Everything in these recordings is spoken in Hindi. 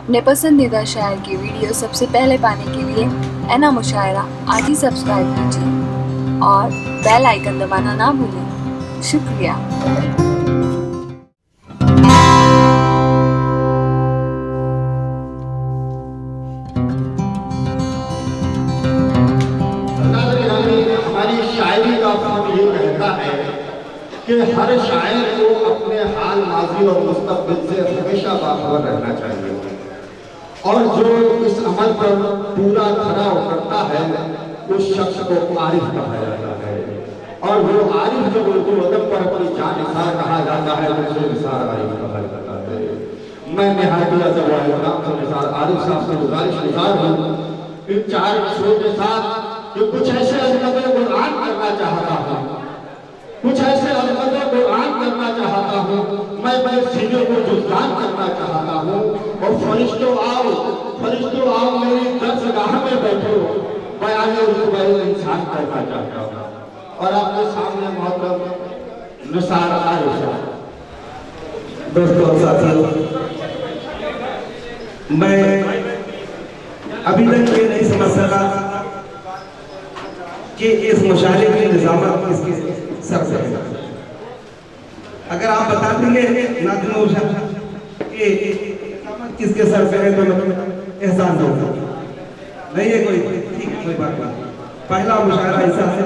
अपने पसंदीदा शायर की वीडियो सबसे पहले पाने के लिए एना मुशायरा आज ही सब्सक्राइब कीजिए और बेल आइकन दबाना ना भूलें। शुक्रिया। हमारी शायरी का फॉर्म ये कहता है कि हर शायर को अपने हाल माजी और मुस्तकबिल से हमेशा बाखबर रहना चाहिए और जो इस अमल पर पूरा खरा उतरता है उस शख्स को आरिफ कहा जाता है और वो आरिफ जो उर्दू अदब पर अपनी जान निसार कहा जाता है उसे निसार आरिफ कहा जाता है। मैं निहायत निसार आरिफ साहब से गुजारिश निसार हूँ इन चार अक्षरों के साथ कि कुछ ऐसे अजमत कुरान करना चाहता हूँ, कुछ ऐसे अजमत कुरान करना चाहता हूँ, मैं सीने को जुज़दान करना चाहता हूँ और फरिश्तों आओ मेरी दर्सगाह में बैठो, बयान रुतबा इंसान करना चाहता हूँ। और आपके सामने मोहतरम निसार आरिफ साहब। दोस्तों और साथियों, मैं अभी तक ये नहीं समझ सका कि इस मुशायरे की निजामत किसके सर से है। अगर आप बता देंगे नाज़िम कि किसके सर पे है तो एहसान होगा। नहीं है कोई, ठीक है, कोई बात नहीं। पहला मुशायरा ऐसा है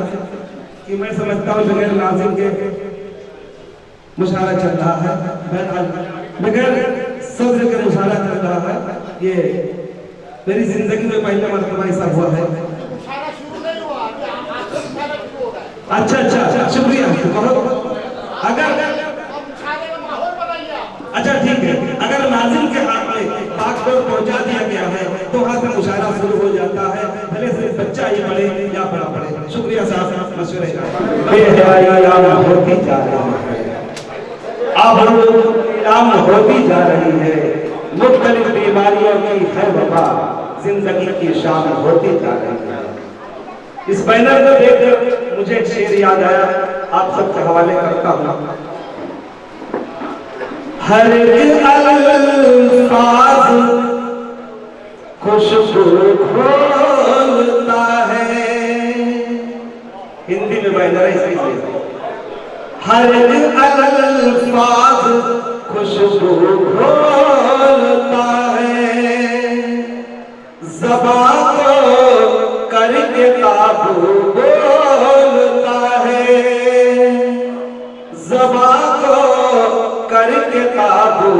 कि मैं समझता हूँ बगैर नाज़िम के मुशायरा चल रहा है, बगैर सब्र के मुशायरा चल रहा है। ये मेरी जिंदगी में पहले मरतबा ऐसा हुआ है। अच्छा, शुक्रिया। अगर अच्छा ठीक है, अगर नाज़िम के हाथ में बागडोर पहुंचा दिया गया है तो वहां से मुशायरा शुरू हो जाता है, भले से बच्चा ही पढ़े या बड़ा पढ़े। शुक्रिया साहब, मशवरे का होती जा रही है, अब होती जा रही है, मुख्तलिफ बीमारियों की है वबा, जिंदगी की शान होती जा रही है। इस बैनर को देखकर मुझे एक शेर याद आया, आप सबके हवाले करता हूँ। हर अल्फाज खुशबू खोलता है, हिंदी में बैनर है इसके लिए। हर अल्फाज खुशबू खोलता है, ज़बान को करके काबू बोलता है, ज़बान को करके काबू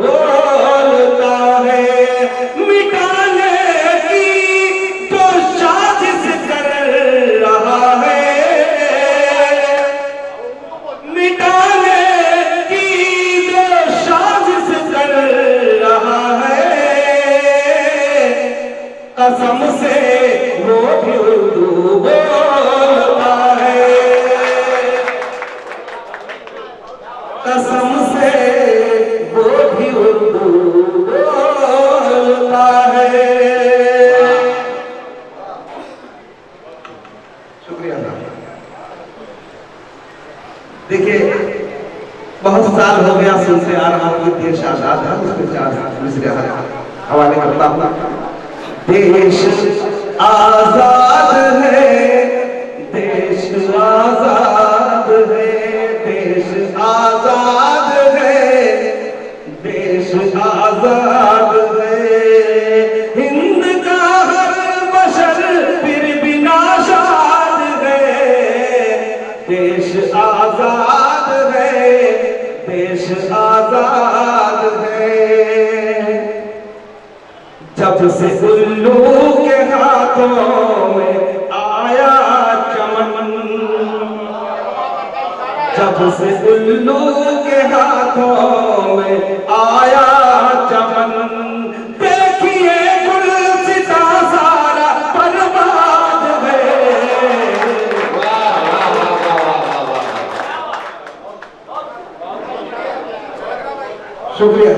बोलता है, मिटाने की जो साजिश कर रहा है, मिटाने की जो साजिश कर रहा है, कसम से वो भी उर्दू बोलता है, कसम से वो भी उर्दू बोलता है। शुक्रिया। देखिए, बहुत साल हो गया सुनते आ रहा हूँ देश आजाद है, उसके चार हवाले करता हूँ। देश आजाद है, देश आजाद है, देश आजाद है, देश आजाद है, हिंद का हर बशर फिर भी नाशाद है, देश आजाद है, देश आजाद है। जब से उल्लू के हाथों में आया चमन, जब से उल्लू के हाथों में आया चमन, देखिए गुलसिता सारा बर्बाद है। शुक्रिया।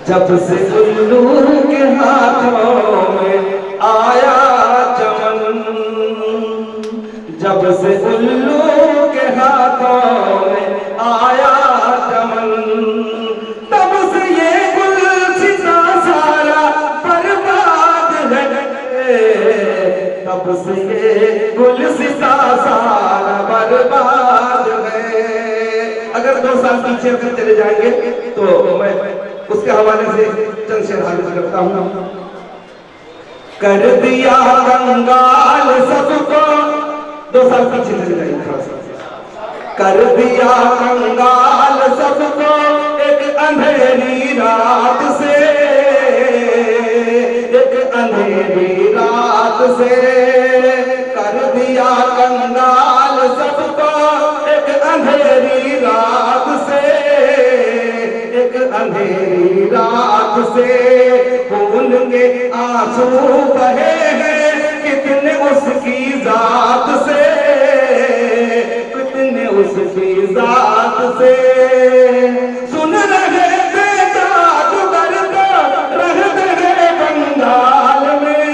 जब से उल्लू के हाथों में आया चमन, जब से उल्लू के हाथों में आया चमन, तब से ये 2 साल पीछे अगर चले जाएंगे तो मैं उसके हवाले से चंद शेर हाजिर करता हूँ। कर दिया कंगाल सबको, 2 साल पीछे चले जाएंगे थोड़ा सा। कर दिया कंगाल सबको एक अंधेरी रात से, एक अंधेरी रात से। कर दिया कंगाल सबको एक अंधेरी रात से, एक अंधेरी रात से। खून के आंसू बहे हैं कितने उसकी जात से, कितने उसकी जात से। सुन रहे थे जादूगर तो रहते हैं बंगाल में,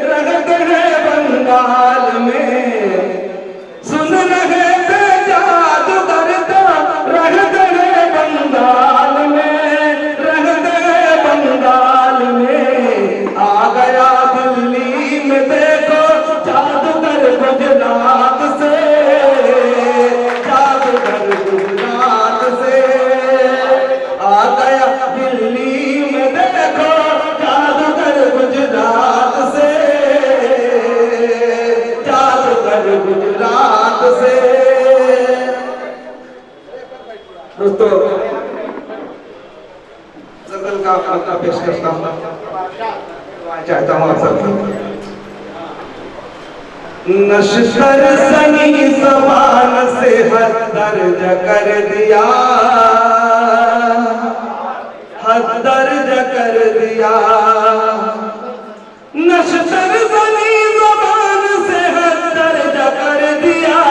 रहते हैं बंगाल में। सुन रहे थे जादूगर तो रहते हैं बंगाल में, रहते हैं बंगाल में। आ गया दिल्ली में देखो जादूगर गुजरात से, जादूगर गुजरात से। आ गया दिल्ली में देखो जादूगर गुजरात से, जादूगर गुजरात से। दोस्तों गजल का अपना पेश करता हूँ, चाहता हूँ आप सब। नश्तर सनी समान से हद दर्ज कर दिया, हद दर्ज कर दिया। नश्तर सनी समान से हद दर्ज कर दिया।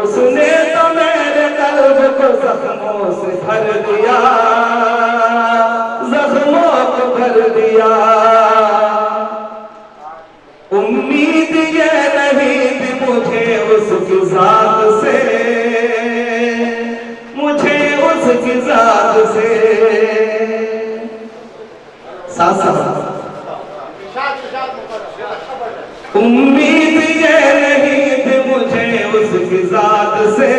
उसने तो मेरे कल्ब को जख्मों से भर दिया, जख्मों को भर दिया। उम्मीद ये नहीं थी मुझे उसकी जात से, मुझे उसकी जात से। उम्मीद ये नहीं थी मुझे उसकी जात से,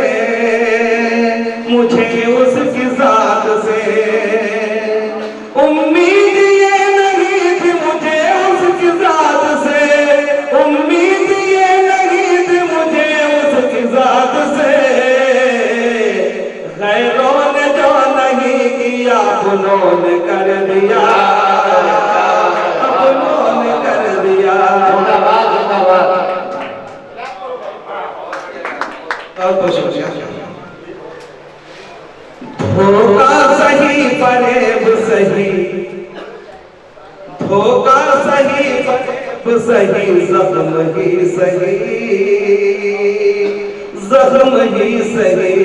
मुझे उसकी जात से। उम्मीद ये नहीं थी मुझे उसकी जात से, उम्मीद ये नहीं थी मुझे उसकी जात से। गैरों ने जो नहीं किया अपनों ने कर दिया, अपनों ने कर दिया। धोखा सही फरेब सही, धोखा सही फरेब सही, जख्म ही सही, जख्म ही सही।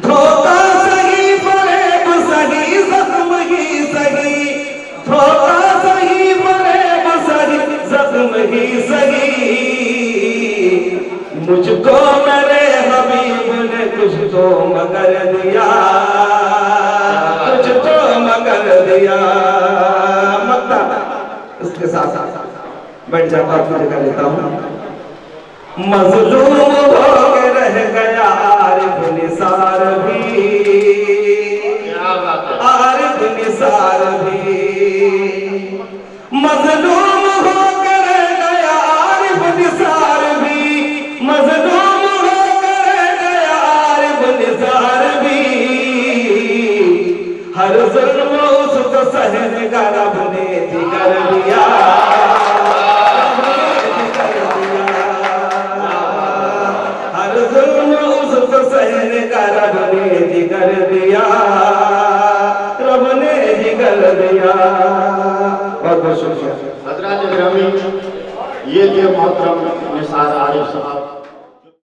धोखा सही फरेब सही, जख्म ही सही। धोखा सही फरेब सही, जख्म ही सही। मुझको मेरे हबीब ने कुछ तो मगर दिया, कुछ तो मगर दिया। मक्ता उसके साथ बैठ जाता हूँ, जगह लेता हूँ। मजलूम हो के रह गया आरिफ निसार भी, आरिफ निसार भी। मजलूम हो के रह गया आरिफ निसार भी, मजलूम हो के रह गया आरिफ निसार भी। हर जुल्म उसको सहने का रब ने जिगर दिया, रब ने जिगर दिया। हर जुल्म उसको सहने का रब ने जिगर दिया, रब ने जिगर दिया। बहुत बहुत शुक्रिया। हज़रात गिरामी, ये थे मोहतरम निसार आरिफ साहब।